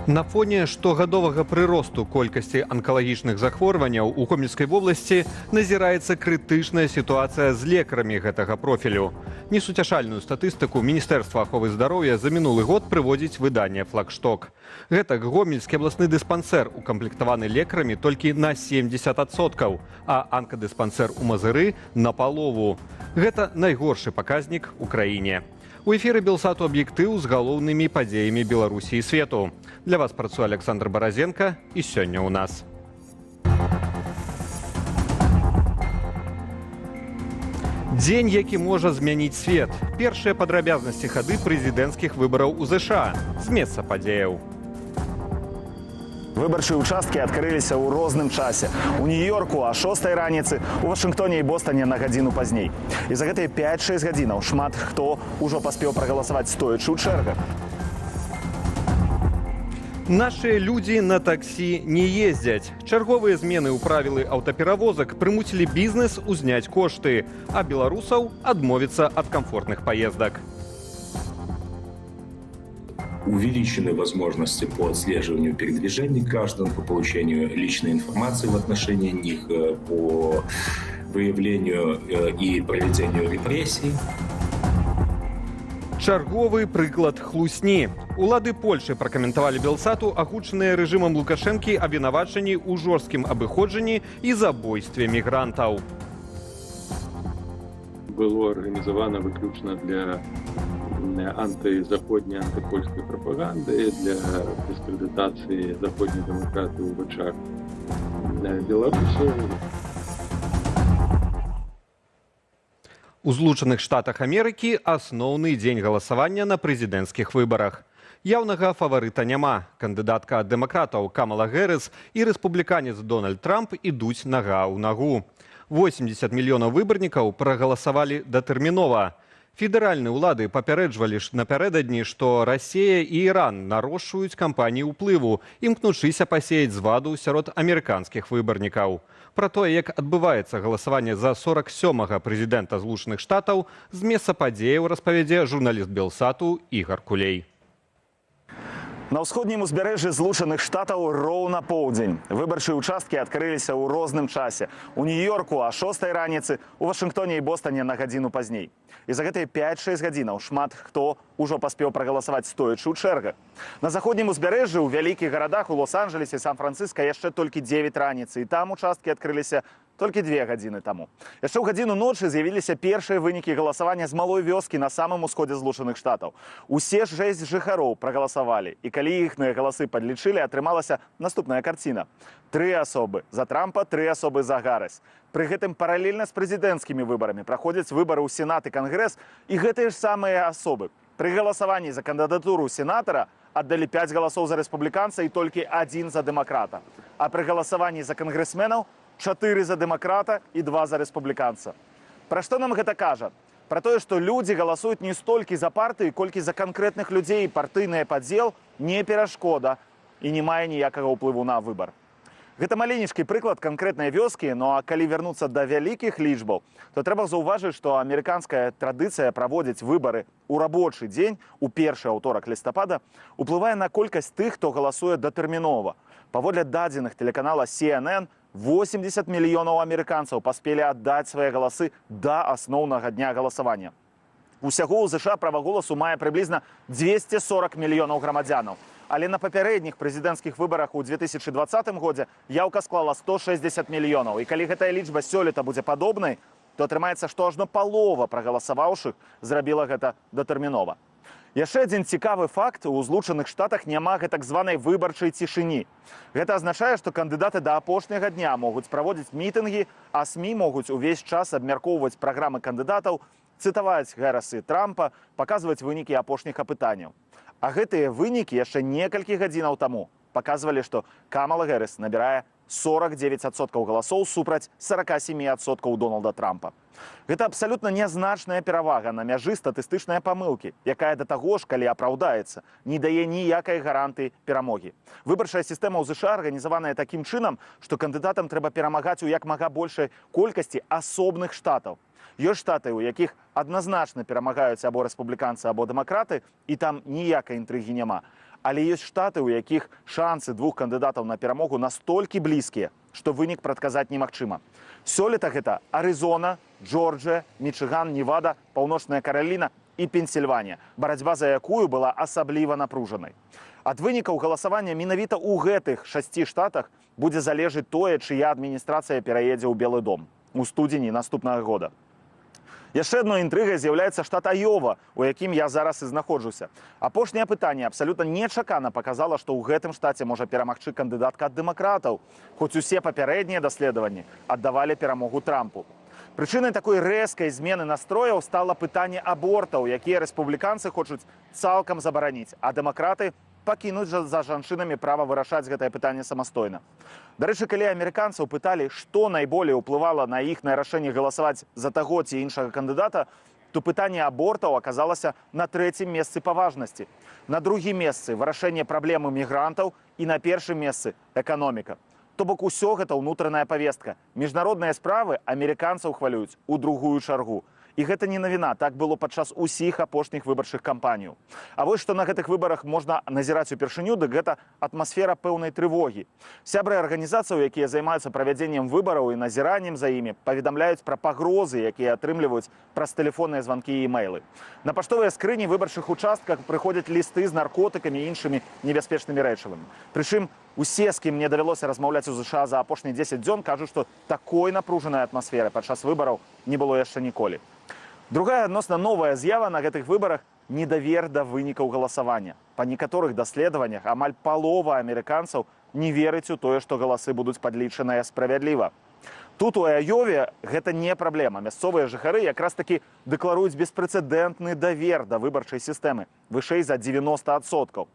На фоне штогадовага прыросту колькасці анкалагічных захворванняў у Гомельскай вобласці назіраецца крытычная сітуацыя з лекарамі гэтага профілю. Несуцяшальную статыстыку Міністэрства аховы здароўя за мінулы год прыводзіць выданне «Флагшток». Гэтак Гомельскі абласны дыспансер укамплектаваны лекарамі толькі на 70%, а анкадыспансер у Мазыры на палову. Гэта найгоршы паказнік у краіне. У эфіры Белсату аб'ектыў з галоўнымі падзеямі Беларусі і свету. Для вас працуе Александр Баразенко, і сёння ў нас. Дзень, які можа змяніць свет. Першыя падрабязнасці хады прэзідэнцкіх выбараў у ЗША. З месца падзеяў. Выбарчыя участкі адкрыліся ў розным часе. У Нью-Йорку о 6 раніцы, у Вашынгтоне і Бостане на гадзіну пазней. І за гэтыя 5-6 гадзінаў шмат хто ўжо паспеў прагаласаваць стоячы ў чэргах. Нашыя людзі на таксі не ездзяць. Чарговыя змены ў правілы аўтаперавозак прымусілі бізнес узняць кошты, а беларусаў адмовіцца ад комфортных паездак. Увеличены возможности по отслеживанию передвижений граждан, по получению личной информации в отношении них, по выявлению и проведению репрессий. Чарговы прыклад хлусні. Улады Польшы пракаментавалі Белсату агучаныя рэжымам Лукашэнкі абвінавачанні ў жорсткім абыходжанні і забойстве мігрантаў. Было арганізавана выключна для антызаходняй, антипольскай прапаганды, для дыскрэдытацыі заходняй дэмакратыі ў вачах беларусаў. У Злучаных Штатах Амерыкі асноўны дзень галасавання на прэзідэнцкіх выбарах. Яўнага фаварыта няма. Кандыдатка ад дэмакратаў Камала Гэрыс і рэспубліканец Дональд Трамп ідуць нага ў нагу. 80 мільёнаў выбарнікаў прагаласавалі датэрмінова. Федэральныя ўлады папярэджвалі напярэдадні, што Расія і Іран нарошчваюць кампаніі ўплыву, імкнучыся пасеяць зваду сярод амерыканскіх выбарнікаў. Пра тое, як адбываецца галасаванне за 47-га прэзідэнта Злучаных Штатаў, з месца падзеяў распавядзе журналіст Белсату Ігар Кулей. На ўсходнім узбярэжжы Злучаных Штатаў роўна поўдзень. Выбарчыя участкі адкрыліся ў розным часе. У Нью-Йорку о 6 раніцы, у Вашынгтоне і Бостане на гадзіну пазней. І за гэтыя 5-6 гадзінаў шмат хто ўжо паспеў прагаласаваць стоячы ў чэргах. На заходнім узбярэжжы ў вялікіх гарадах у Лос-Анджелесе і Сан-Францыска яшчэ толькі 9 раніцы, і там участкі адкрыліся толькі 2 гадзіны таму. Яшчэ ў гадзіну ночы з'явіліся першыя вынікі галасавання з малой вёскі на самым усходзе Злучаных Штатаў. Усе 6 жыхароў прагаласавалі, і калі іхныя галасы падлічылі, атрымалася наступная карціна. 3 асобы за Трампа, 3 асобы за Гаррыс. Пры гэтым паралельна з прэзідэнцкімі выбарамі праходзяць выбары ў Сенат і Кангрэс, і гэтыя ж самыя асобы. Пры галасаванні за кандыдатуру сенатара аддалі 5 галасоў за рэспубліканца і толькі 1 за дэмакрата. А пры галасаванні за кангрэсменаў 4 за дэмакрата і 2 за рэспубліканца. Пра што нам гэта кажа? Пра тое, што людзі галасуюць не столькі за партыі, колькі за канкрэтных людзей. Партыйны падзел не перашкода і не мае ніякага ўплыву на выбар. Гэта маленечкі прыклад канкрэтнай вёскі, ну а калі вярнуцца да вялікіх лічбаў, то трэба заўважыць, што амерыканская традыцыя праводзіць выбары ў рабочы дзень, у першы аўторак лістапада, уплывае на колькасць тых, хто галасуе датэрмінова. Паводле дадзеных тэлеканала CNN, 80 мільёнаў амерыканцаў паспелі аддаць свае галасы да асноўнага дня галасавання. Усяго ў ЗША права голасу мае прыблізна 240 мільёнаў грамадзянаў. Але на папярэдніх прэзідэнцкіх выбарах у 2020 годзе яўка склала 160 мільёнаў. І калі гэтая лічба сёлета будзе падобнай, то атрымаецца, што ажно палова прагаласаваўшых зрабіла гэта датэрмінова. Яшчэ адзін цікавы факт: у Злучаных Штатах няма гэтак званай выбарчай цішыні. Гэта азначае, што кандыдаты да апошняга дня могуць праводзіць мітынгі, а СМІ могуць увесь час абмяркоўваць праграмы кандыдатаў, цытаваць Гэрысы і Трампа, паказваць вынікі апошніх апытанняў. А гэтыя вынікі яшчэ некалькі гадзінаў таму паказвалі, што Камала Гэрыс набірае 49% галасоў супраць 47% Дональда Трампа. Гэта абсалютна нязначная перавага на мяжы статыстычнай памылкі, якая да таго ж, калі апраўдаецца, не дае ніякай гарантыі перамогі. Выбарчая сістэма ў ЗША арганізаваная такім чынам, што кандыдатам трэба перамагаць у як мага большай колькасці асобных штатаў. Ёсць штаты, у якіх адназначна перамагаюць або рэспубліканцы, або дэмакраты, і там ніякай інтрыгі няма. Але ёсць штаты, у якіх шансы двух кандыдатаў на перамогу настолькі блізкія, што вынік прадказаць немагчыма. Сёлета гэта Арызона, Джорджия, Мічыган, Невада, Паўночная Караліна і Пенсільванія, барацьба за якую была асабліва напружанай. Ад вынікаў галасавання менавіта ў гэтых 6 штатах будзе залежыць тое, чыя адміністрацыя пераедзе ў Белы дом у студзені наступнага года. Яшчэ адной інтрыгай з'яўляецца штат Айова, у якім я зараз і знаходжуся. Апошняе пытанне абсалютна нечакана паказала, што ў гэтым штаце можа перамагчы кандыдатка ад дэмакратаў, хоць усе папярэднія даследаванні аддавалі перамогу Трампу. Прычынай такой рэзкай змены настрояў стала пытанне абортаў, якія рэспубліканцы хочуць цалкам забараніць, а дэмакраты пакінуць за жанчынамі права вырашаць гэтае пытанне самастойна. Дарэчы, калі амерыканцаў пыталі, што найболей уплывала на іхнае рашэнне галасаваць за таго ці іншага кандыдата, то пытанне абортаў аказалася на 3-м месцы па важнасці. На 2-м месцы вырашэнне праблемы мігрантаў і на 1-м месцы эканоміка. То бок усё гэта ўнутраная павестка. Міжнародныя справы амерыканцаў хвалююць у другую чаргу. І гэта не навіна, так было падчас усіх апошніх выбарчых кампаніяў. А вось што на гэтых выбарах можна назіраць упершыню, дык гэта атмасфера пэўнай трывогі. Сябры арганізацыяў, якія займаюцца правядзеннем выбараў і назіраннем за імі, паведамляюць пра пагрозы, якія атрымліваюць праз тэлефонныя званкі і імэйлы. На паштовыя скрыні выбарчых участках прыходзяць лісты з наркотыкамі і іншымі небяспечнымі рэчывамі. Прычым усе, з кім мне давялося размаўляць у ЗША за апошнія 10 дзён, кажуць, што такой напружанай атмасферы падчас выбараў не было яшчэ ніколі. Другая адносна новая з'ява на гэтых выбарах – недавер да вынікаў галасавання. Па некаторых даследаваннях амаль палова амерыканцаў не верыць у тое, што галасы будуць падлічаныя справядліва. Тут у Айове гэта не праблема. Мясцовыя жыхары якраз такі дэкларуюць беспрэцэдэнтны давер да выбарчай сістэмы, вышэй за 90%.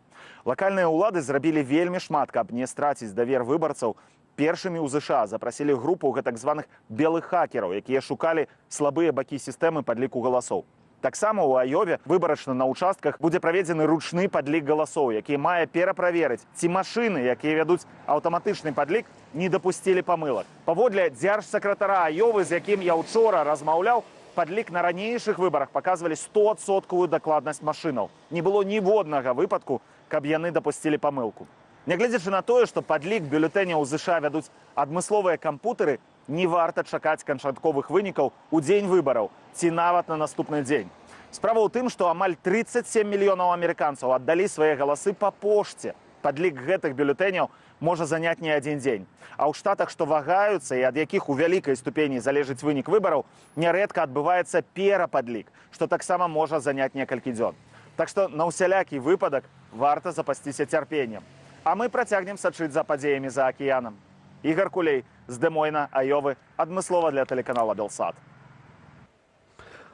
Лакальныя ўлады зрабілі вельмі шмат, каб не страціць давер выбарцаў. Першымі ў ЗША запрасілі групу гэтак званых белых хакераў, якія шукалі слабыя бакі сістэмы падліку галасоў. Таксама ў Айове выбарачна на ўчастках будзе праведзены ручны падлік галасоў, які мае пераправерыць, ці машыны, якія вядуць аўтаматычны падлік, не дапусцілі памылак. Паводле дзяржсакратара Айовы, з якім я ўчора размаўляў, падлік на ранейшых выбарах паказвалі 100% дакладнасць машынаў. Не было ніводнага выпадку, каб яны дапусцілі памылку. Нягледзячы на тое, што падлік бюлетэняў ў ЗША вядуць адмысловыя кампутары, не варта чакаць канчатковых вынікаў у дзень выбараў ці нават на наступны дзень. Справа ў тым, што амаль 37 мільёнаў амерыканцаў аддалі свае галасы па пошце. Падлік гэтых бюлетэняў можа заняць не адзін дзень. А ў штатах, што вагаюцца і ад якіх у вялікай ступені залежыць вынік выбараў, нярэдка адбываецца перападлік, што таксама можа заняць некалькі дзён. Так што на ўсялякі выпадак варта запасціся цярпеннем. А мы працягнем сачыць за падзеямі за акіянам. Ігар Кулей з Дэмойна, Айовы, адмыслова для тэлеканала Белсат.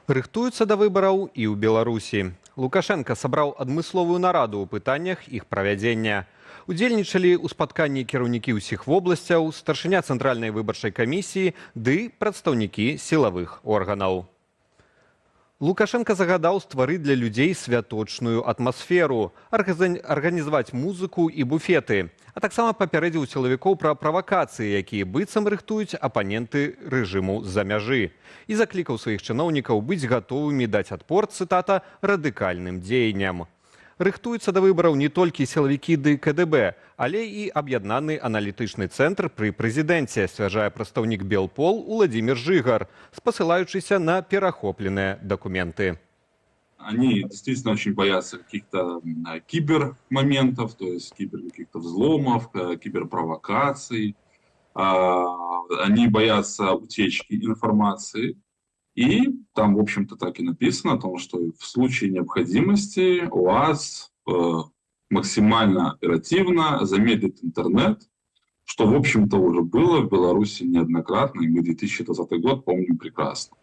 Рыхтуюцца да выбараў і ў Беларусі. Лукашенка сабраў адмысловую нараду ў пытаннях іх правядзення. Удзельнічалі ў спатканні кіраўнікі ўсіх вобласцяў, старшыня цэнтральнай выбарчай камісіі ды прадстаўнікі сілавых органаў. Лукашенка загадаў стварыць для людзей святочную атмасферу, арганізаваць музыку і буфеты, а таксама папярэдзіў сілавікоў пра правакацыі, якія быццам рыхтуюць апаненты рэжыму з-за мяжы, і заклікаў сваіх чыноўнікаў быць гатовымі даць адпор, цытата, радыкальным дзеянням. Рыхтуюцца да выбараў не толькі сілавікі ды КДБ, але і аб'яднаны аналітычны цэнтр пры прэзідэнце, сцвярджае прадстаўнік Белпол Уладзімір Жыгар, спасылаючыся на перахопленыя дакументы. Они действительно очень боятся каких-то кибермоментов, то есть каких-то взломов, киберпровокаций. Они боятся утечки информации. И там, в общем-то, так и написано о том, что в случае необходимости УАЗ максимально оперативно замедлит интернет, что, в общем-то, уже было в Беларуси неоднократно, и мы 2020 год помним прекрасно.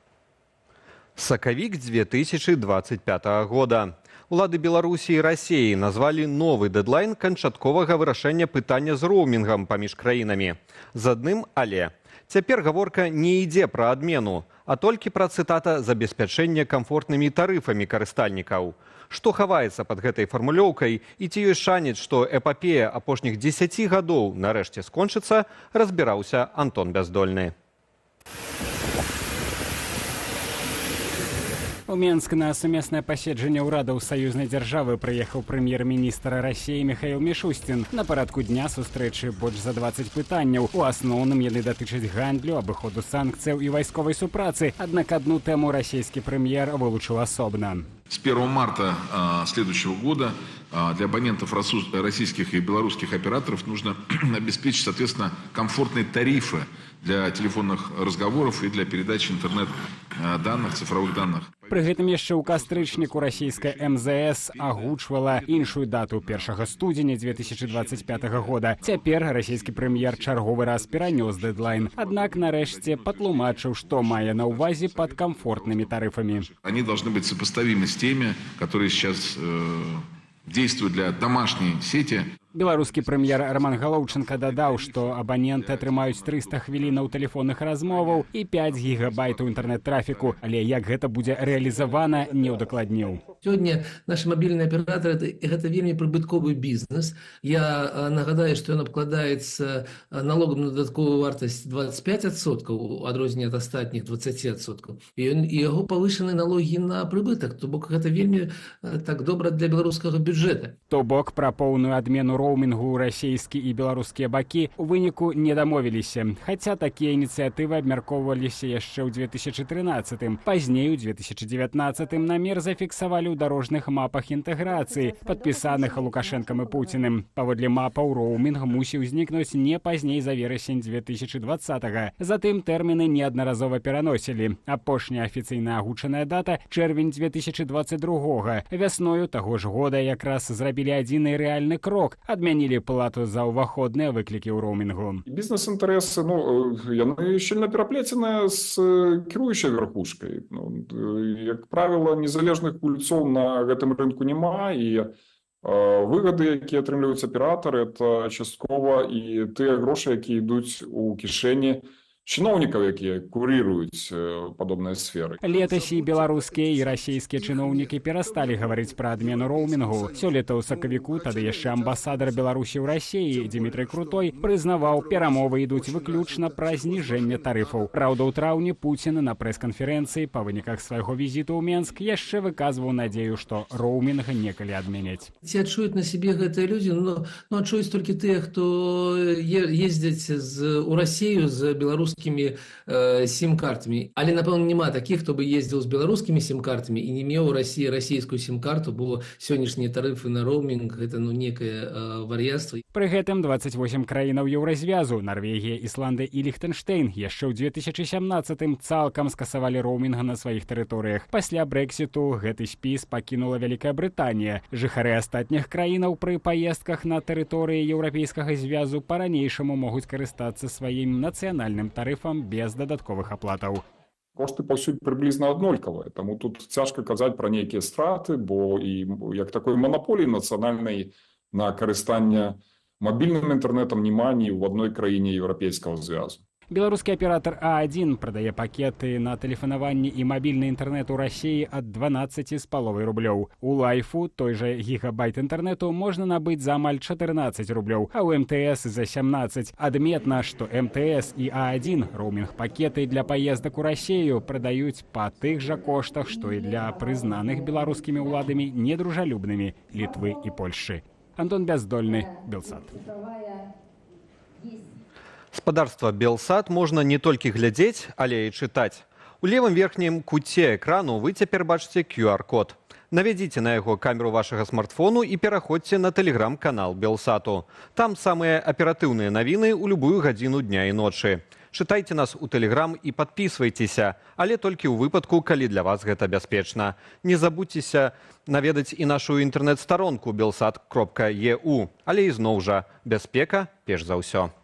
Сакавік 2025 года. Улады Беларусі і Расіі назвалі новы дэдлайн канчатковага вырашэння пытання з роумінгам паміж краінамі. З адным але. Цяпер гаворка не ідзе пра адмену, а толькі пра, цытата, забеспячэнне камфортнымі тарыфамі карыстальнікаў. Што хаваецца пад гэтай фармулёўкай і ці ёсць шанец, што эпапея апошніх 10 гадоў нарэшце скончыцца, разбіраўся Антон Бяздольны. У Менск на сумеснае паседжанне ўрадаў саюзнай дзяржавы прыехаў прэм'ер-міністр Расіі Міхаіл Мішустін. На парадку дня сустрэчы больш за 20 пытанняў. У асноўным яны датычаць гандлю, абыходу санкцыяў і вайсковай супрацы. Аднак одну тэму расійскі прэм'ер вылучыў асобна. С 1 марта следующего года для абонентов российских и белорусских операторов нужно обеспечить, соответственно, комфортные тарифы для телефонных разговоров и для передачи интернет-данных, цифровых данных. Пры гэтым яшчэ ў кастрычніку расійская МЗС агучвала іншую дату 1 студзеня 2025 года. Цяпер расійскі прэм'ер чарговы раз перанёс дэдлайн. Аднак нарэшце патлумачыў, што мае на ўвазе пад камфортнымі тарыфамі. Они должны быть сопоставимы с теми, которые сейчас действуют для домашней сети. Беларускі прэм'ер Роман Галоўченка дадаў, што абаненты атрымаюць 300 хвілінаў тэлефонных размоваў і 5 гігабайтаў інтэрнэт-трафіку, але як гэта будзе рэалізавана, не ўдакладніў. Сёння наши мобильные операторы это вельмі прыбытковы бізнес. Я нагадаю, што ён абкладаецца налогам на дадатковую вартасць 25%, у адрозненне ад астатніх 20%. І яго павышаны налогі на прыбытак, то бок гэта вельмі так добра для беларускага бюджэта. То бок пра поўную адмену роумінгу расійскі і беларускія бакі у выніку не дамовіліся. Хаця такія ініцыятывы абмяркоўваліся яшчэ ў 2013-м. Пазней у 2019-м намер зафіксавалі ў дарожных мапах інтэграцыі, падпісаных Лукашэнкам і Пуціным. Паводле мапаў роумінг мусіў узнікнуць не пазней за верасень 2020-га. Затым тэрміны неаднаразова пераносілі. Апошняя афіцыйна агучаная дата – чэрвень 2022-га. Вясною таго ж года якраз зрабілі адзіны рэальны крок – адмянілі плату за ўваходныя выклікі ў роумінгу. Бізнес-інтарэсы, яны щільна пераплеценыя з кіруючай верхушкай. Як правіла, незалежных гульцоў на гэтым рынку няма, і выгады, якія атрымліваюць аператары, это часткова і тыя грошы, якія ідуць у кішэні чыноўнікаў, якія курыруюць падобныя сферы. Летась і беларускія і расійскія чыноўнікі перасталі гаварыць пра адмену роумінгу. Сёлета ў сакавіку тады яшчэ амбасадар Беларусі ў Расіі Дмітрый Крутой прызнаваў, перамовы ідуць выключна пра зніжэнне тарыфаў. Праўда, ў траўні Пуцін на прэс-канферэнцыі па выніках свайго візіту ў Менск яшчэ выказваў надзею, што роумінг некалі адменяць. Ці адчуюць на сябе гэтыя людзі? Адчуюць толькі тыя, хто ездзяць у Расію з беларускімі сім-картамі. Але, напэўна, няма такіх, хто бы ездзіў з беларускімі сім-картамі і не меў у Расіі расійскую сім-карту, бо сённяшнія тарыфы на роумінг – гэта некае вар'яцтва. Пры гэтым 28 краінаў Еўразвязу – Нарвегія, Ісландыя і Ліхтэнштэйн – яшчэ ў 2017-м цалкам скасавалі роумінг на сваіх тэрыторыях. Пасля Брэксіту гэты спіс пакінула Вялікая Брытанія. Жыхары астатніх краінаў пры паездках на тэрыторыі Еўрапейскага звязу па-ранейшаму могуць карыстацца сваім нацыянальным тарыфам без дадатковых аплатаў. Кошты паўсюль прыблізна аднолькавыя, таму тут цяжка казаць пра нейкія страты, бо і як такой манаполіі нацыянальнай на карыстанне мабільным інтэрнэтам няма ні ў адной краіне Еўрапейскага звязу. Беларускі аператор А1 прадае пакеты на тэлефанаванне і мабільны інтэрнэт у Расіі ад 12,5 рублёў. У Лайфу той жа гігабайт інтэрнэту можна набыць за амаль 14 рублёў, а ў МТС за 17. Адметна, што МТС і А1 роумінг-пакеты для паездак у Расію прадаюць па тых жа коштах, што і для прызнаных беларускімі ўладамі недружалюбнымі Літвы і Польшчы. Антон Бяздольны, Белсат. Спадарства Белсат можна не толькі глядзець, але і чытаць. У левым верхнім куце экрану вы цяпер бачыце QR-код. Навядзіце на яго камеру вашага смартфону і пераходзьце на тэлеграм-канал Белсату. Там самыя аператыўныя навіны ў любую гадзіну дня і ночы. Чытайце нас у тэлеграм і падпісвайцеся, але толькі ў выпадку, калі для вас гэта бяспечна. Не забудзьцеся наведаць і нашу інтэрнэт-старонку belsat.eu. Але ізноў жа, бяспека перш за ўсё.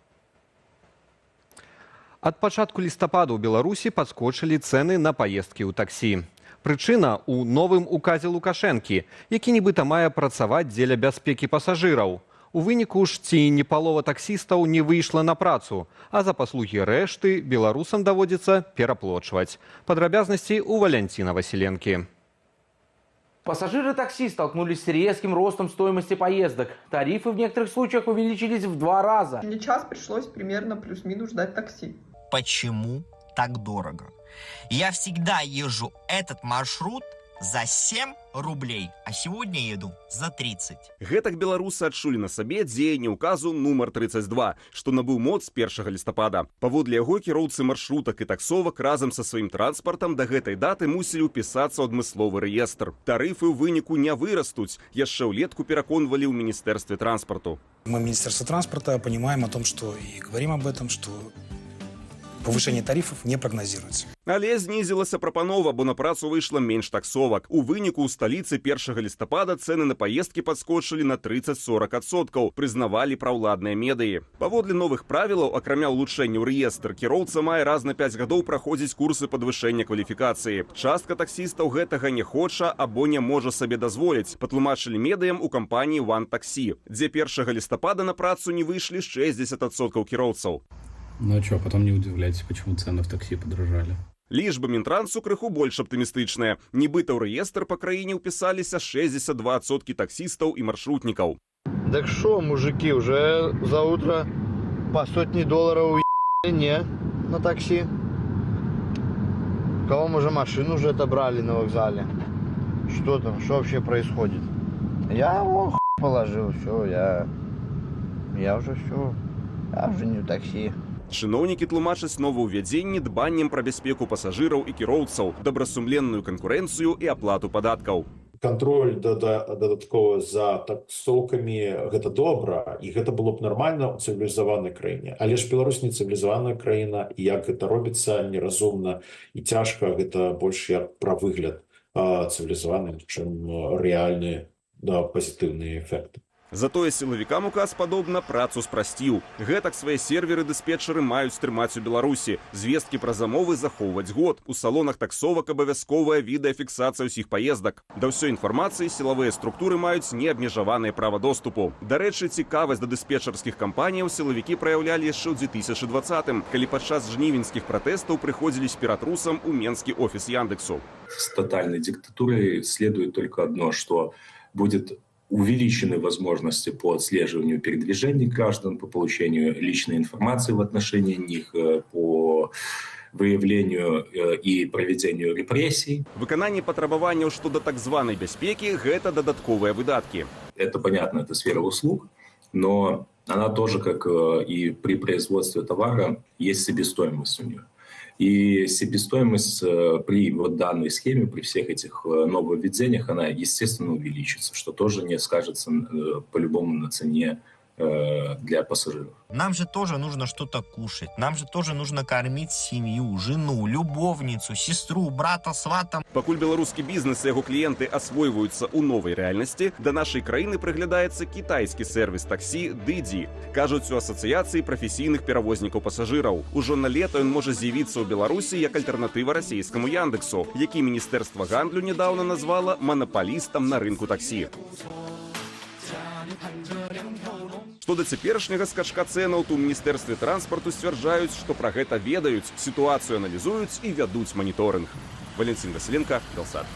Ад пачатку лістападу ў Беларусі падскочылі цэны на паездкі ў таксі. Прычына ў новым указе Лукашэнкі, які нібыта мае працаваць дзеля бяспекі пасажыраў. У выніку ж ці не палова таксістаў не выйшла на працу, а за паслугі рэшты беларусам даводзіцца пераплочваць. Падрабязнасці ў Валянціна Васіленкі. Пассажиры такси столкнулись с резким ростом стоимости поездок. Тарифы в некоторых случаях увеличились в 2 раза. Мне час пришлось примерно плюс-минус ждать такси. Почему так дорого? Я всегда езжу этот маршрут за 7 рублей, а сегодня еду за 30. Гэтак беларусы адчулі на сабе дзеянне указу нумар 32, што набыў моц 1 лістапада. Паводле яго кіроўцы маршрутак і таксовак разам са сваім транспартам да гэтай даты мусілі ўпісацца ў адмысловы рэестр. Тарыфы ў выніку не вырастуць, яшчэ ўлетку пераконвалі ў Міністэрстве транспарту. Мы, Министерство транспорта, понимаем о том, что и говорим об этом, что повышение тарифов не прогнозируется. Але знізілася прапанова, бо на працу выйшла менш таксовак. У выніку ў сталіцы 1 лістапада цэны на паездкі падскочылі на 30-40%, прызнавалі праўладныя медыі. Паводле новых правілаў, акрамя ўлучэння ў рэестр, кіроўца мае раз на 5 гадоў праходзіць курсы падвышэння кваліфікацыі. Частка таксістаў гэтага не хоча або не можа сабе дазволіць, патлумачылі медыям у кампаніі One Taxi, дзе 1 лістапада на працу не выйшлі 60% кіроўцаў. Ну а что, потом не удивляйтесь, почему цены в такси подорожали. Лічбы Мінтрансу крыху больш аптымістычныя. Нібыта ў рэестр па краіне ўпісаліся 62% таксістаў і маршрутнікаў. Так шо, мужики, уже за утро по $100 не на такси? Кого мы уже машину уже отобрали на вокзале? Что там, что вообще происходит? Я его положил, все, я уже все, я уже не в такси. Чыноўнікі тлумачаць новаўвядзенні дбаннем пра бяспеку пасажыраў і кіроўцаў, добрасумленную канкурэнцыю і аплату падаткаў. Контроль додатково за таксовками гэта добра, і гэта было б нармальна ў цывілізаванай краіне. Але ж Беларусь не цывілізаваная краіна, і як гэта робіцца неразумна і цяжка, гэта больш як пра выгляд цывілізаваны, чым рэальныя пазітыўныя эфекты. Затое сілавікам указ, падобна, працу спрасціў. Гэтак свае серверы-дыспетчары маюць трымаць у Беларусі. Звесткі пра замовы захоўваць год. У салонах таксовак абавязковая відэафіксацыя ўсіх паездак. Да ўсёй інфармацыі сілавыя структуры маюць неабмежаванае права доступу. Дарэчы, цікавасць да дыспетчарскіх кампаніяў сілавікі праяўлялі яшчэ ў 2020-м, калі падчас жнівеньскіх пратэстаў прыходзілі з піратрусам у менскі офіс Яндексу. С тотальной диктатурой следует только одно, что будет увеличены возможности по отслеживанию передвижений граждан, по получению личной информации в отношении них, по выявлению и проведению репрессий. Выкананне патрабаванняў што да так званай бяспекі – гэта дадатковыя выдаткі. Это понятно, это сфера услуг, но она тоже, как и при производстве товара, есть себестоимость у нее. И себестоимость при вот данной схеме, при всех этих нововведениях, она, естественно, увеличится, что тоже не скажется по-любому на цене для пассажиров. Нам же тоже нужно что-то кушать, нам же тоже нужно кормить семью, жену, любовницу, сестру, брата, свата. Пакуль беларускі бізнес і яго кліенты асвойваюцца ў новай рэальнасці, да нашай краіны прыглядаецца кітайскі сервіс таксі Дыдзі. Кажуць у асацыяцыі прафесійных перавознікаў пасажыраў. Ужо на лета ён можа з'явіцца ў Беларусі як альтэрнатыва расійскаму Яндексу, які Міністэрства гандлю нядаўна назвала манапалістам на рынку таксі. Што да цяперашняга скачка цэнаў, то ў Міністэрстве транспарту сцвярджаюць, што пра гэта ведаюць, сітуацыю аналізуюць і вядуць маніторынг. Валентин Василенко, Белсат.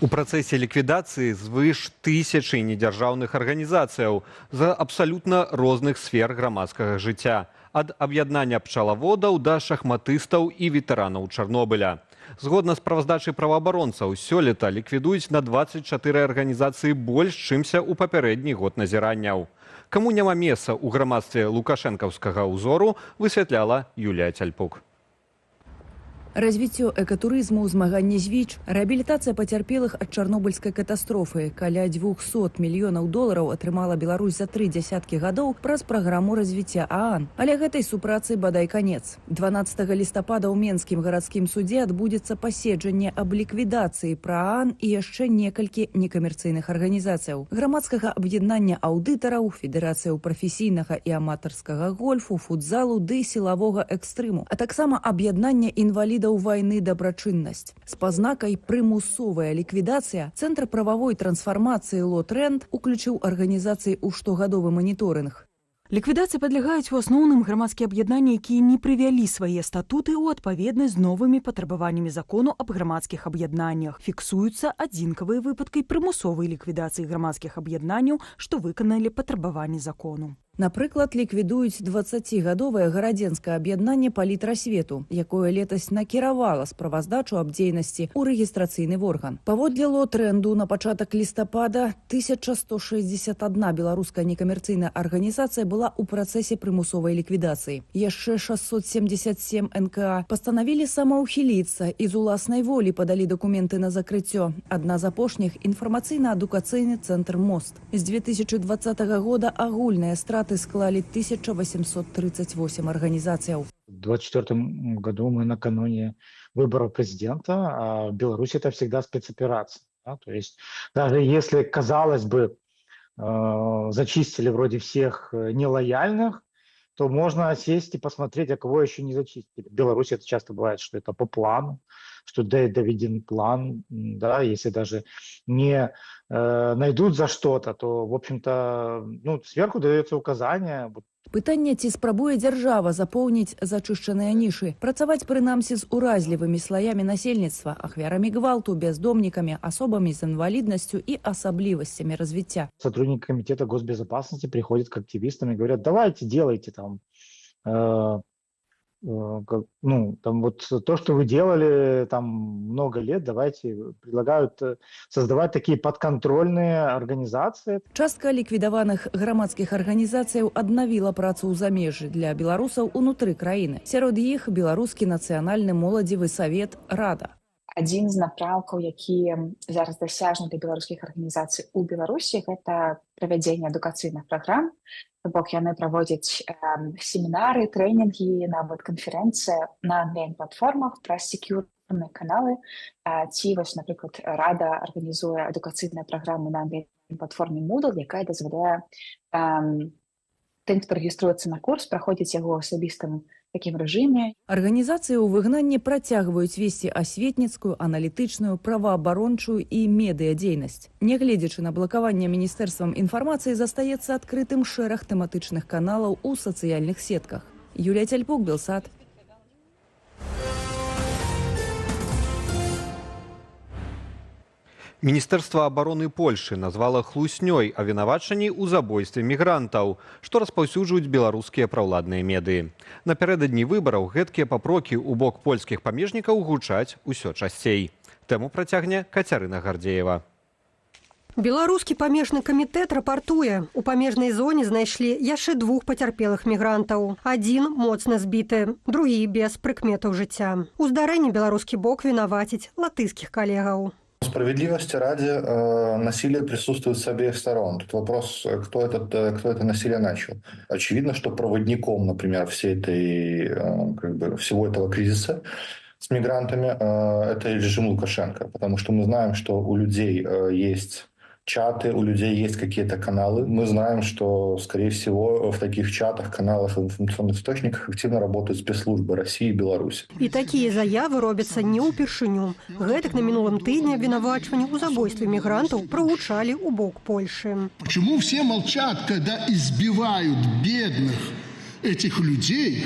У працэсе ліквідацыі звыш 1000 недзяржаўных арганізацыяў з абсалютна розных сфер грамадскага жыцця, ад аб'яднання пчалаводаў да шахматыстаў і ветэранаў Чарнобыля. Згодна з справаздачай праваабаронцаў, сёлета ліквідуюць на 24 арганізацыі больш, чымся ў папярэдні год назіранняў. Каму няма месца ў грамадстве лукашэнкаўскага ўзору, высвятляла Юлія Цяльпук. Развіццё экатурызму, змаганне з ВІЧ, рэабілітацыя пацярпелых ад чарнобыльскай катастрофы. Каля $200 мільёнаў атрымала Беларусь за 3 дзясяткі гадоў праз праграму развіцця ААН. Але гэтай супрацы бадай канец. 12 лістапада ў Менскім гарадскім судзе адбудзецца паседжанне аб ліквідацыі пра ААН і яшчэ некалькі некамерцыйных арганізацыяў. Грамадскага аб'яднання аўдытараў, федэрацыяў прафесійнага і аматарскага гольфу, футзалу ды сілавога экстрыму, а таксама аб'яднання інвалідаў войны добрачыннасць. З пазнакай прымусовая ліквідацыя Цэнтр прававой трансфармацыі «Лотренд» уключыў арганізацыі ў штогадовы маніторынг. Ліквідацыі падлягаюць у асноўным грамадскія аб'яднанні, якія не прывялі свае статуты ў адпаведнасць з новымі патрабаваннямі закону аб грамадскіх аб'яднаннях. Фіксуюцца адзінкавыя выпадкі прымусовай ліквідацыі грамадскіх аб'яднанняў, што выканалі патрабаванні закону. Напрыклад, ліквідуюць 20гадовае гарадзенскае аб'яднанне палітрасвету, якое летась накіравала справаздачу аб дзейнасці ў рэгістрацыйны орган. Паводле ло-тренду на пачатак лістапада 1161 беларуская некамерцыйная арганізацыя была ў працэсе прымусовай ліквідацыі. Яшчэ 677 НКА пастанавілі самаўхіліцца і з уласнай волі падалі дакументы на закрыццё. Адна з апошніх – інфармацыйна-адукацыйны цэнтр «Мост». З 2020 года агульныя страты склали 1838 организаций. В 2024 году мы накануне выборов президента, а в Беларуси это всегда спецоперация. Да? То есть даже если, казалось бы, зачистили вроде всех нелояльных, то можно сесть и посмотреть, а кого еще не зачистили. В Беларуси это часто бывает, что это по плану, что доведен план, да, если даже не найдут за что-то, то, в общем-то, сверху дается указание. Пытанне, ці спрабуе дзяржава запоўніць зачышчаныя нішы, працаваць прынамсі з уразлівымі слаямі насельніцтва, ахвярамі гвалту, бездомнікамі, асобамі з інваліднасцю і асаблівасцямі развіцця. Сотрудники комитета госбезопасности приходят к активистам и говорят: давайте, делайте там, там вот то, что вы делали там много лет, давайте, предлагают создавать такие подконтрольные организации. Частка ліквідаваных грамадскіх арганізацыяў аднавіла працу ў замежжы для беларусаў унутры краіны. Сярод іх беларускі нацыянальны моладзевы савет «Рада». Адзін з напрамкаў, які зараз дасяжны для беларускіх арганізацый у Беларусі, гэта правядзенне адукацыйных праграм. Бок яны праводзяць семінары, трэнінгі, нават канферэнцыі на онлайн-платформах праз секьюрныя каналы. Ці вось, напрыклад, Рада арганізуе адукацыйныя праграмы на онлайн-платформе Moodle, якая дазваляе тым, хто рэгіструецца на курс, праходзіць яго асабістым такім рэжыме. Арганізацыі ў выгнанні працягваюць весці асветніцкую, аналітычную, праваабарончую і медыядзейнасць. Нягледзячы на блакаванне Міністэрствам інфармацыі, застаецца адкрытым шэраг тэматычных каналаў у сацыяльных сетках. Юлія Цяльпук, Белсат. Міністэрства абароны Польшы назвала хлуснёй абвінавачанні ў забойстве мігрантаў, што распаўсюджваюць беларускія праўладныя медыі. Напярэдадні выбараў гэткія папрокі ў бок польскіх памежнікаў гучаць усё часцей. Тэму працягне Кацярына Гардзеева. Беларускі памежны камітэт рапартуе. У памежнай зоне знайшлі яшчэ 2 пацярпелых мігрантаў. Адзін моцна збіты, другі без прыкметаў жыцця. У здарэнні беларускі бок вінаваціць латышскіх калегаў. Справедливости ради, насилие присутствует с обеих сторон. Тут вопрос, кто это насилие начал. Очевидно, что проводником, например, всего этого кризиса с мигрантами это режим Лукашенко. Потому что мы знаем, что у людей есть чаты, у людей есть какие-то каналы. Мы знаем, что, скорее всего, в таких чатах, каналах, информационных источниках активно работают спецслужбы России и Беларуси. І такія заявы робяцца не ўпершыню. Гэтак на мінулым тыдні абвінавачванні ў забойстве мігрантаў прагучалі ў бок Польши. Почему все молчат, когда избивают бедных этих людей,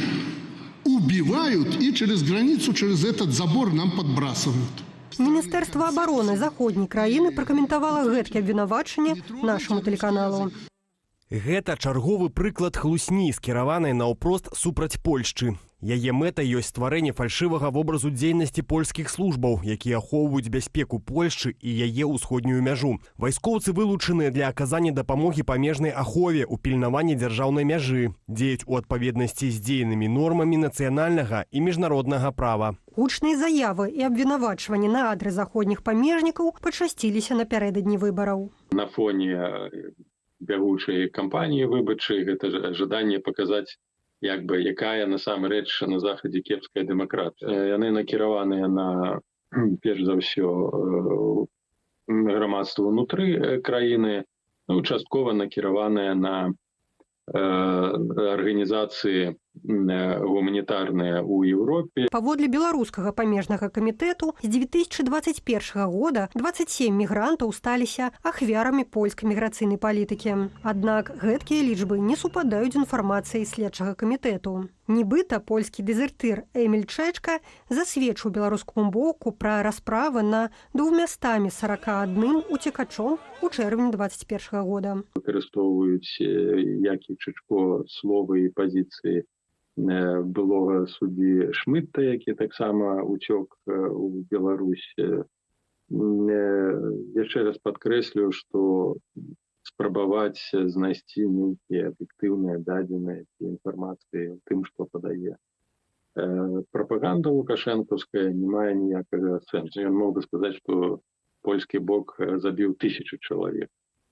убивают и через границу, через этот забор нам подбрасывают? Міністэрства абароны заходняй краіны пракаментавала гэткія абвінавачанні нашаму тэлеканалу. Гэта чарговы прыклад хлусні, скіраванай наўпрост супраць Польшчы. Яе мэта ёсць стварэнне фальшывага вобразу дзейнасці польскіх службаў, якія ахоўваюць бяспеку Польшчы і яе ўсходнюю мяжу. Вайскоўцы вылучаныя для аказання дапамогі памежнай ахове ў пільнаванні дзяржаўнай мяжы, дзеюць у адпаведнасці з дзейнымі нормамі нацыянальнага і міжнароднага права. Гучныя заявы і абвінавачванні на адрас заходніх памежнікаў пачасціліся напярэдадні выбараў. На фоне бягучай кампаніі выбарчай гэта жаданне паказаць, якая насамрэч на захадзе кепская дэмакратыя. Яны накіраваныя на, перш за ўсё, грамадства ўнутры краіны, часткова накіраваныя на арганізацыі гуманітарныя ў Еўропе. Паводле беларускага памежнага камітэту з 2021 года 27 мігрантаў сталіся ахвярамі польскай міграцыйнай палітыкі. Аднак гэткія лічбы не супадаюць з інфармацыяй следчага камітэту. Нібыта польскі дезертыр Эміль Чэчка засведчыў беларускаму боку пра расправы на 241 уцекачом у чэрвені 2021 года. Выкарыстоўваюць як і Чэчко словы і пазіцыі былога суддзі Шмытта, які таксама уцёк у Беларусь. Яшчэ раз падкрэслю, што спрабаваць знайсці нейкія аб'ектыўныя дадзеныя інфармацыі ў тым, што падае прапаганда лукашэнкаўская, не мае ніякага сэнсу. Ён мог бы сказаць, што польскі бок забіў 1000 чалавек.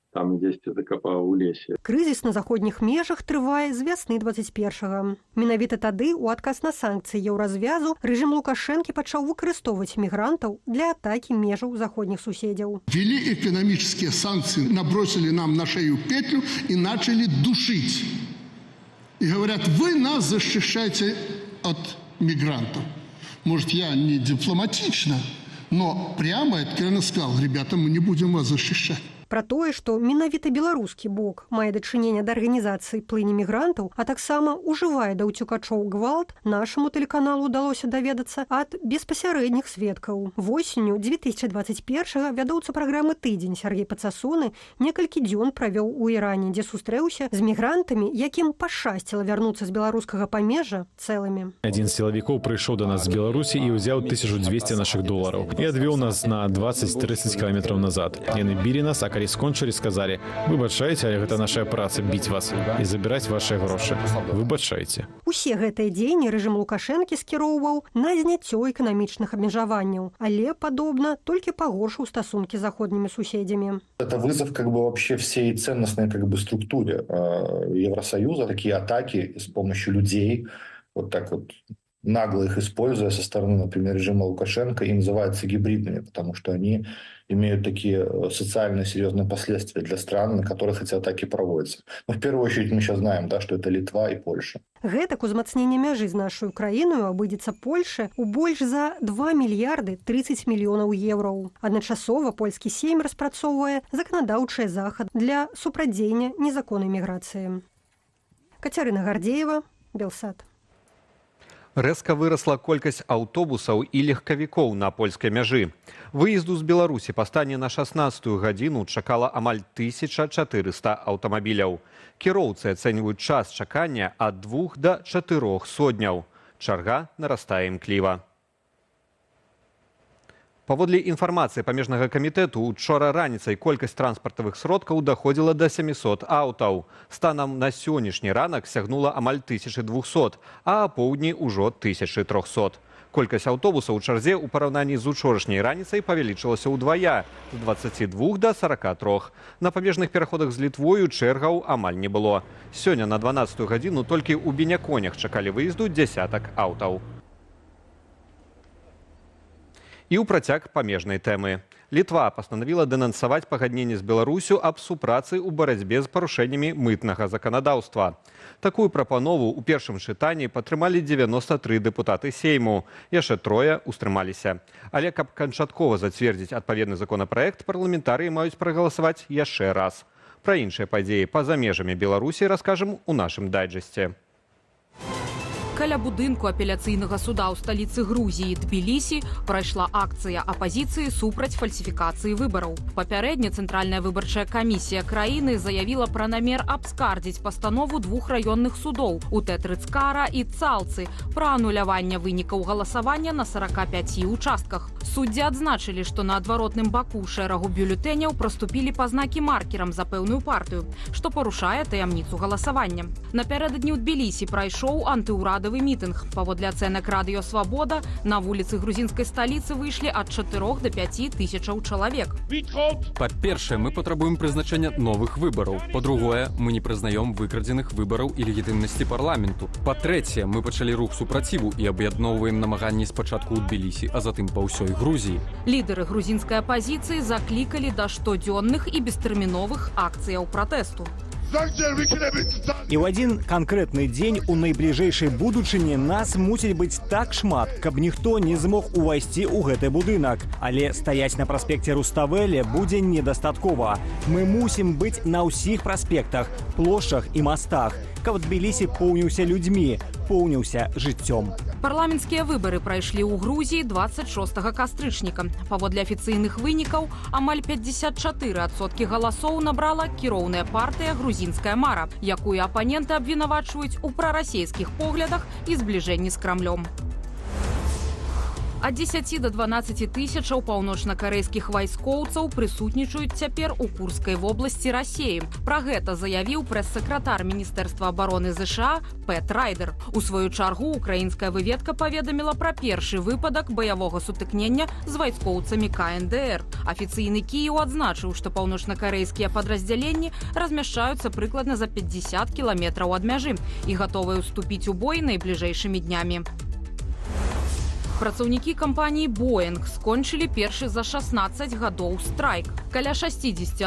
Там дзесьці закапаў у лесе. Крызіс на заходніх межах трывае з вясны 21-го. Менавіта тады, у адказ на санкцыі еўразвязу, рэжым Лукашэнкі пачаў выкарыстоўваць мігрантаў для атакі межаў заходніх суседзяў. Ввели экономические санкции, набросили нам на шею петлю и начали душить. И говорят, вы нас защищаете от мигрантов. Может, я не дипломатично, но прямо и откровенно сказал, ребята, мы не будем вас защищать. Пра тое, што менавіта беларускі бок мае дачыненне да арганізацыі плыні мігрантаў, а таксама ўжывае да ўцёкачоў гвалт, нашаму тэлеканалу ўдалося даведацца ад беспасярэдніх сведкаў. Восенню 2021 вядоўца праграмы «Тыдзень» Сергей Пацасоны некалькі дзён правёў у Іране, дзе сустрэўся з мігрантамі, якім пашчасціла вярнуцца з беларускага памежжа цэлымі. Адзін з сілавікоў прыйшоў да нас з Беларусі і ўзяў 1200 нашых долараў і адвёў нас на 20-30 кіламетраў назад. Яны білі нас, а калі скончылі, сказалі: «Выбачайце, але гэта наша праца біць вас і забіраць вашыя грошы. Выбачайце». Усе гэтыя дзеянні рэжым Лукашэнкі скіроўваў на зняццё эканамічных абмежаванняў, але, падобна, толькі пагоршыў стасункі з заходнімі суседзямі. Это вызов вообще всей ценностной структуре Евросоюза. Такие атаки с помощью людей, вот так вот нагло их используя со стороны, например, режима Лукашенко, и называются гибридными, потому что они имеют такие социальные серьезные последствия для стран, на которых эти атаки проводятся. Но в первую очередь мы сейчас знаем, что это Литва и Польша. Гэтак узмацненне мяжы з нашаю краіною абыдзецца Польше ў больш за 2 мільярды 30 мільёнаў еўраў. Адначасова польскі сейм распрацоўвае заканадаўчы захад для супрадзеяння незаконнай міграцыі. Кацярына Гардзеева, Белсат. Рэзка вырасла колькасць аўтобусаў і легкавікоў на польскай мяжы. Выезду з Беларусі па стане на 16-ю гадзіну чакала амаль 1400 аўтамабіляў. Кіроўцы ацэньваюць час чакання ад 2 да 4 сотняў. Чарга нарастае імкліва. Паводле інфармацыі памежнага камітэту, учора раніцай колькасць транспартавых сродкаў даходзіла да 700 аўтаў. Станам на сённяшні ранак сягнула амаль 1200, а апоўдні ўжо 1300. Колькасць аўтобусаў у чарзе ў параўнанні з учорашняй раніцай павялічылася ўдвая, з 22 да 43. На памежных пераходах з Літвою чэргаў амаль не было. Сёння на 12-ю гадзіну толькі ў Беняконях чакалі выезду дзясятак аўтаў. І ў працяг памежнай тэмы. Літва пастанавіла дэнансаваць пагадненне з Беларусю аб супрацы ў барацьбе з парушэннямі мытнага заканадаўства. Такую прапанову ў першым чытанні падтрымалі 93 дэпутаты Сейму. Яшчэ 3 устрымаліся. Але каб канчаткова зацвердзіць адпаведны законапраект, парламентарыі маюць прагаласаваць яшчэ раз. Пра іншыя падзеі па-за межамі Беларусі раскажам у нашым дайджэсце. Каля будынку апеляцыйнага суда ў сталіцы Грузіі Тбілісі прайшла акцыя апазіцыі супраць фальсіфікацыі выбараў. Папярэдне Цэнтральная выбарчая камісія краіны заявіла пра намер абскардзіць пастанову 2 раённых судоў у Тэтрыцкара і Цалцы пра ануляванне вынікаў галасавання на 45 участках. Суддзі адзначылі, што на адваротным баку шэрагу бюлетэняў праступілі пазнакі маркерам за пэўную партыю, што парушае таямніцу галасавання. Напярэдадні ў Тбілісі прайшоў антыўрадавы мітынг. Паводле ацэнак Радыё Свабода, на вуліцы грузінскай сталіцы выйшлі ад 4 до 5 тысячаў чалавек. Па-першае, мы патрабуем прызначэння новых выбараў. Па-другое, мы не прызнаём выкрадзеных выбараў і легітымнасці парламенту. Па-трэцяе, мы пачалі рух супраціву і аб'ядноўваем намаганні спачатку ў Тбілісі, а затым па ўсёй Грузіі. Лідары грузінскай апазіцыі заклікалі да штодзённых і бестэрміновых акцыяў пратэсту. І ў адзін канкрэтны дзень у найбліжэйшай будучыні нас мусіць быць так шмат, каб ніхто не змог увайсці ў гэты будынак. Але стаяць на праспекце Руставелі будзе недастаткова. Мы мусім быць на ўсіх праспектах, плошчах і мастах, каб Тбілісі поўніўся людзьмі, поўніўся жыццём. Парламенцкія выбары прайшлі ў Грузіі 26 кастрычніка. Паводле афіцыйных вынікаў, амаль 54% галасоў набрала кіроўная партыя «Грузінская мара», якую апаненты абвінавачваюць у прарасейскіх поглядах і збліжэнні з Крамлём. Ад 10 до 12 тысячаў паўночна-карэйскіх вайскоўцаў прысутнічаюць цяпер у Курскай вобласці Расеі. Пра гэта заявіў прэс-сакратар Міністэрства абароны ЗША Пэт Райдер. У сваю чаргу украінская выведка паведаміла пра першы выпадак баявога сутыкнення з вайскоўцамі КНДР. Афіцыйны Кіеў адзначыў, што паўночна-карэйскія падраздзяленні размяшчаюцца прыкладна за 50 кіламетраў ад мяжы і гатовыя ўступіць у бой найбліжэйшымі днямі. Працаўнікі кампаніі «Боінг» скончылі першы за 16 гадоў страйк. Каля 60%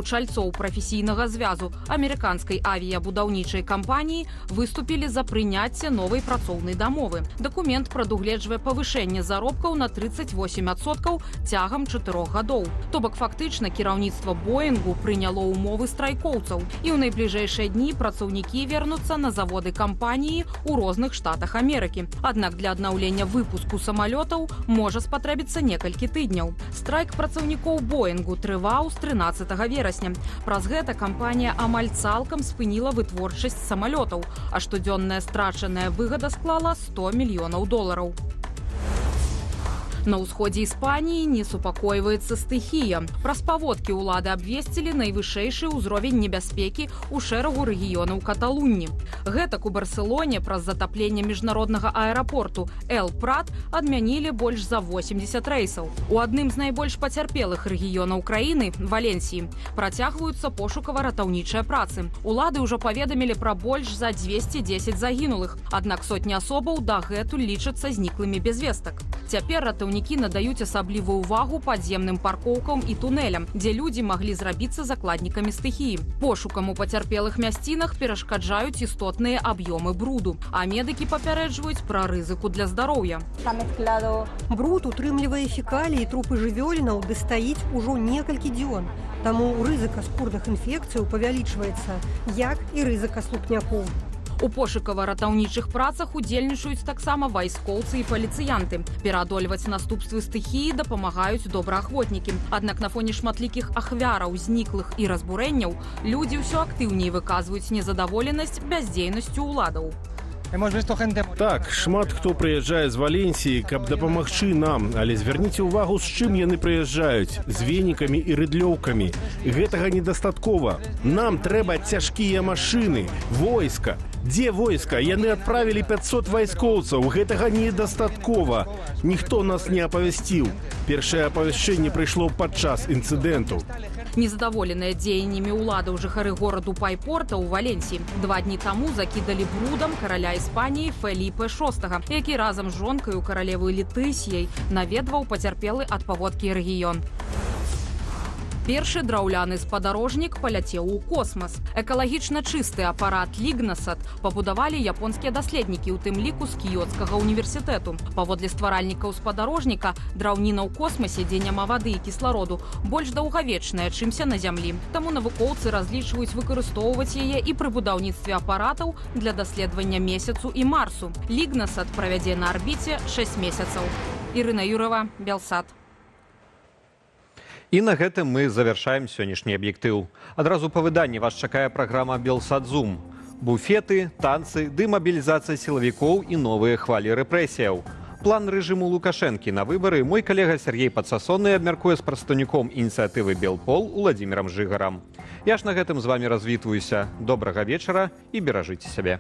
чальцоў прафесійнага звязу амерыканскай авіябудаўнічай кампаніі выступілі за прыняцце новай працоўнай дамовы. Дакумент прадугледжвае павышэнне заробкаў на 38% цягам 4 гадоў. То бок фактычна кіраўніцтва «Боінгу» прыняло ўмовы страйкоўцаў. І ў найбліжэйшыя дні працаўнікі вернуцца на заводы кампаніі ў розных штатах Амерыкі. Аднак для аднаўлення выпуску самалётаў можа спатрэбіцца некалькі тыдняў. Страйк працаўнікоў «Боінгу» трываў з 13 верасня. Праз гэта кампанія амаль цалкам спыніла вытворчасць самалётаў, а штодзённая страчаная выгада склала $100 мільёнаў. На ўсходзе Іспаніі не супакойваецца стыхія. Праз паводкі ўлады абвесцілі найвышэйшы ўзровень небяспекі ў шэрагу рэгіёнаў Каталуні. Гэтак у Барселоне праз затапленне міжнароднага аэрапорту Эл-Прат адмянілі больш за 80 рэйсаў. У адным з найбольш пацярпелых рэгіёнаў краіны, Валенсіі, працягваюцца пошукава-ратаўнічыя працы. Улады ўжо паведамілі пра больш за 210 загінулых, аднак сотні асобаў дагэтуль лічацца зніклымі без вестак. Цяпер ратаўнікі надаюць асаблівую ўвагу падземным паркоўкам і тунэлям, дзе людзі маглі зрабіцца закладнікамі стыхіі. Пошукам у пацярпелых мясцінах перашкаджаюць істотныя аб'ёмы бруду, а медыкі папярэджваюць пра рызыку для здароўя. Бруд утрымлівае фекаліі і трупы жывёлінаў ды стаіць ужо некалькі дзён. Таму рызыка скурных інфекцыяў павялічваецца, як і рызыка слупнякоў. У пошукава-ратаўнічых працах удзельнічаюць таксама вайскоўцы і паліцыянты. Пераадольваць наступствы стыхіі дапамагаюць добраахвотнікі. Аднак на фоне шматлікіх ахвяраў, зніклых і разбурэнняў людзі ўсё актыўней выказваюць незадаволенасць бяздзейнасцю ўладаў. Так, шмат хто прыязджае з Валенсіі, каб дапамагчы нам, але звярніце ўвагу, з чым яны прыязджаюць, з венікамі і рыдлёўкамі. Гэтага недастаткова. Нам трэба цяжкія машыны, войска. Дзе войска? Яны адправілі 500 вайскоўцаў. Гэтага недастаткова. Ніхто нас не апавясціў. Першае апавяшчэнне прыйшло падчас інцыдэнту. Незадаволеныя дзеяннямі ўладаў жыхары гораду Пайпорта ў Валенсіі 2 дні таму закідалі брудам караля Іспаніі Феліпе VI, які разам з жонкаю каралевай Летысіяй наведваў пацярпелы ад паводкі рэгіён. Першы драўляны спадарожнік паляцеў у космас. Экалагічна чысты апарат «Лігнасат» пабудавалі японскія даследнікі, у тым ліку з Кіёцкага універсітэту. Паводле стваральнікаў спадарожніка, драўніна ў космасе, дзе няма вады і кіслароду, больш даўгавечная, чымся на зямлі. Таму навукоўцы разлічваюць выкарыстоўваць яе і пры будаўніцтве апаратаў для даследавання месяцу і марсу. «Лігнасат» правядзе на арбіце 6 месяцаў. Ірына Юрова, Белсат. І на гэтым мы завяршаем сённяшні аб'ектыў. Адразу па выданні вас чакае праграма «Белсат-Зум». Буфеты, танцы, дэмабілізацыя сілавікоў і новыя хвалі рэпрэсіяў. План рэжыму Лукашэнкі на выбары мой калега Сергей Падсасоны абмяркуе з прадстаўніком ініцыятывы «Белпол» Уладзімірам Жыгарам. Я ж на гэтым з вамі развітваюся. Добрага вечара і беражыце сябе.